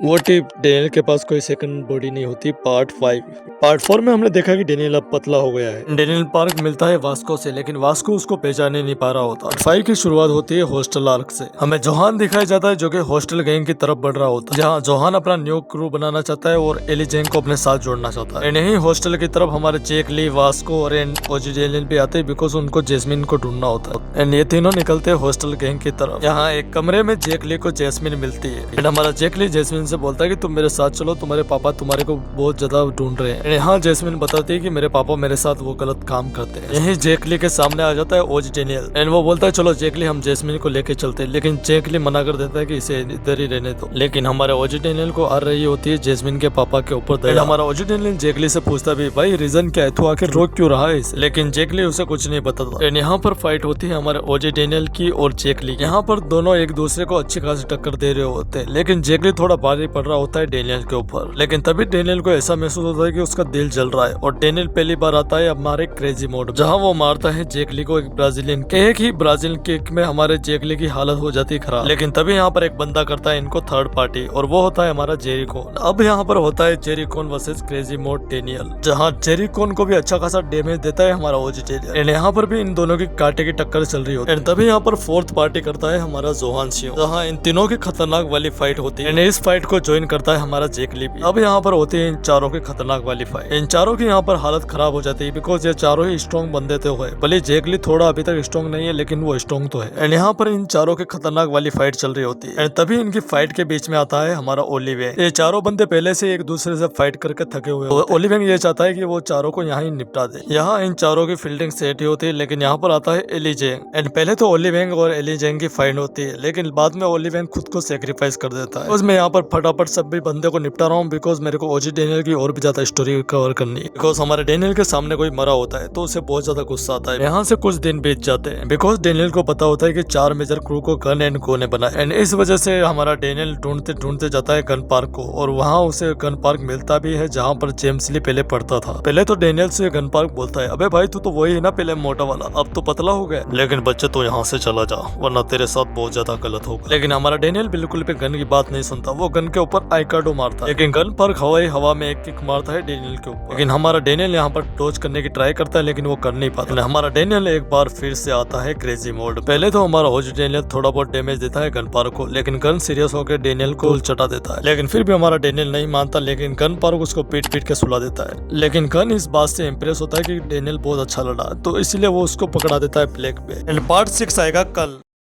What if Daniel के पास कोई second body नहीं होती। पार्ट 4 में हमने देखा कि डेनियल अब पतला हो गया है। डेनियल पार्क मिलता है वास्को से, लेकिन वास्को उसको पहचाने नहीं पा रहा होता। पार्ट 5 की शुरुआत होती है हॉस्टल आर्क से। हमें जोहान दिखाया जाता है जो कि हॉस्टल गैंग की तरफ बढ़ रहा होता है, जहाँ जोहान अपना न्यू क्रू बनाना चाहता है और एली जेंग को अपने साथ जोड़ना चाहता है। नहीं हॉस्टल की तरफ हमारे जेक ली, वास्को और ओजी डेनियल भी आते हैं बिकॉज उनको जेस्मिन को ढूंढना होता है। एंड ये तीनों निकलते हैं हॉस्टल गैंग की तरफ। यहाँ एक कमरे में जेक ली को जेस्मिन मिलती है। एंड हमारा जेक ली जेस्मिन से बोलता है कि तुम मेरे साथ चलो, तुम्हारे पापा तुम्हारे को बहुत ज्यादा ढूंढ रहे हैं। यहाँ जेस्मिन बताती है कि मेरे पापा मेरे साथ वो गलत काम करते हैं। यही जेकली के सामने आ जाता है ओज डेनियल एंड वो बोलता है चलो जेकली हम जेस्मिन को लेके चलते हैं, लेकिन जेकली मना कर देता है कि इसे इधर ही रहने दो। लेकिन हमारे ओज डेनियल को आ रही होती है जेस्मिन के पापा के ऊपर दया। हमारा ओज डेनियल जेकली से पूछता भी भाई रीजन क्या है, तू आखिर रोक क्यों रहा है इसे? लेकिन जेकली उसे कुछ नहीं बताता। एंड यहाँ पर फाइट होती है हमारे ओज डेनियल की और जेकली। यहाँ पर दोनों एक दूसरे को अच्छी खासी टक्कर दे रहे होते हैं, लेकिन जेकली थोड़ा भारी पड़ रहा होता है डेनियल के ऊपर। लेकिन तभी डेनियल को ऐसा महसूस होता है कि उसका दिल जल रहा है और डेनियल पहली बार आता है हमारे क्रेजी मोड, जहां वो मारता है जेकली को एक ब्राजीलियन एक ही ब्राजील किक में हमारे जेकली की हालत हो जाती है खराब। लेकिन तभी यहाँ पर एक बंदा करता है इनको थर्ड पार्टी और वो होता है हमारा जेरिकोन। अब यहाँ पर होता है जेरिकोन वर्सेस क्रेजी मोड डेनियल, जहाँ जेरिकोन को भी अच्छा खासा डैमेज देता है हमारा ओजी डेनियल। एंड यहाँ पर भी इन दोनों की कांटे की टक्कर चल रही होती है। तभी यहाँ पर फोर्थ पार्टी करता है हमारा जोहान सियो, जहाँ इन तीनों की खतरनाक वाली फाइट होती है। इस फाइट को ज्वाइन करता है हमारा जेकली भी। अब यहाँ पर होती है इन चारों की खतरनाक वाली फाइट। इन चारों की यहाँ पर हालत खराब हो जाती है बिकॉज ये चारों ही स्ट्रॉन्ग बंदे तो है। भले जेकली थोड़ा अभी तक स्ट्रॉन्ग नहीं है लेकिन वो स्ट्रॉन्ग तो है। एंड यहाँ पर इन चारों की खतरनाक वाली फाइट चल रही होती है। एंड तभी इनकी फाइट के बीच में आता है हमारा ओलिवेंग। ये चारों बंदे पहले से एक दूसरे से फाइट करके थके हुए हैं। ओलिवेंग ये चाहता है कि वो चारों को यहाँ ही निपटा दे। यहाँ इन चारों की फील्डिंग सेट ही होती है, लेकिन यहाँ पर आता है एली जेंग। एंड पहले तो ओलिवेंग और एली जेंग की फाइट होती है, लेकिन बाद में ओलिवेंग खुद को सेक्रीफाइस कर देता है। उसमें यहाँ पर फटाफट सब भी बंदे को निपटा रहा हूँ बिकॉज मेरे को ओजी डेनियल की और भी ज्यादा स्टोरी कवर करनी है। बिकॉज हमारे डेनियल के सामने कोई मरा होता है तो उसे बहुत ज्यादा गुस्सा आता है। यहाँ से कुछ दिन बीत जाते हैं बिकॉज डेनियल को पता होता है कि 4 मेजर क्रू को गन एंड को ने बनाया। एंड इस वजह से हमारा डेनियल ढूंढते ढूंढते जाता है गन पार्क को और वहाँ उसे गन पार्क मिलता भी है जहाँ पर जेम्स ली पहले पढ़ता था। पहले तो डेनियल से गन पार्क बोलता है अबे भाई तू तो वही है ना पहले मोटा वाला, अब तो पतला हो गया। लेकिन बच्चे तो यहाँ से चला जा वरना तेरे साथ बहुत ज्यादा गलत होगा। लेकिन हमारा डेनियल बिल्कुल भी गन की बात नहीं सुनता। वो गन के ऊपर आइकार्डो मारता है, लेकिन गन पार्क हवा में एक किक मारता है डेनियल के ऊपर। लेकिन हमारा डेनियल यहाँ पर डॉज करने की ट्राई करता है लेकिन वो कर नहीं पाता। हमारा डेनियल एक बार फिर से आता है क्रेजी मोड। पहले तो हमारा ओजी डेनियल थोड़ा बहुत डैमेज देता है गन पार्क को, लेकिन गन सीरियस होकर डेनियल को चटा देता है। लेकिन फिर भी हमारा डेनियल नहीं मानता, लेकिन गन पार्क उसको पीट पीट के सुला देता है। लेकिन गन इस बात से इंप्रेस होता है कि डेनियल बहुत अच्छा लड़ा, तो इसलिए वो उसको पकड़ा देता है प्लेग पे। एंड पार्ट 6 आएगा कल।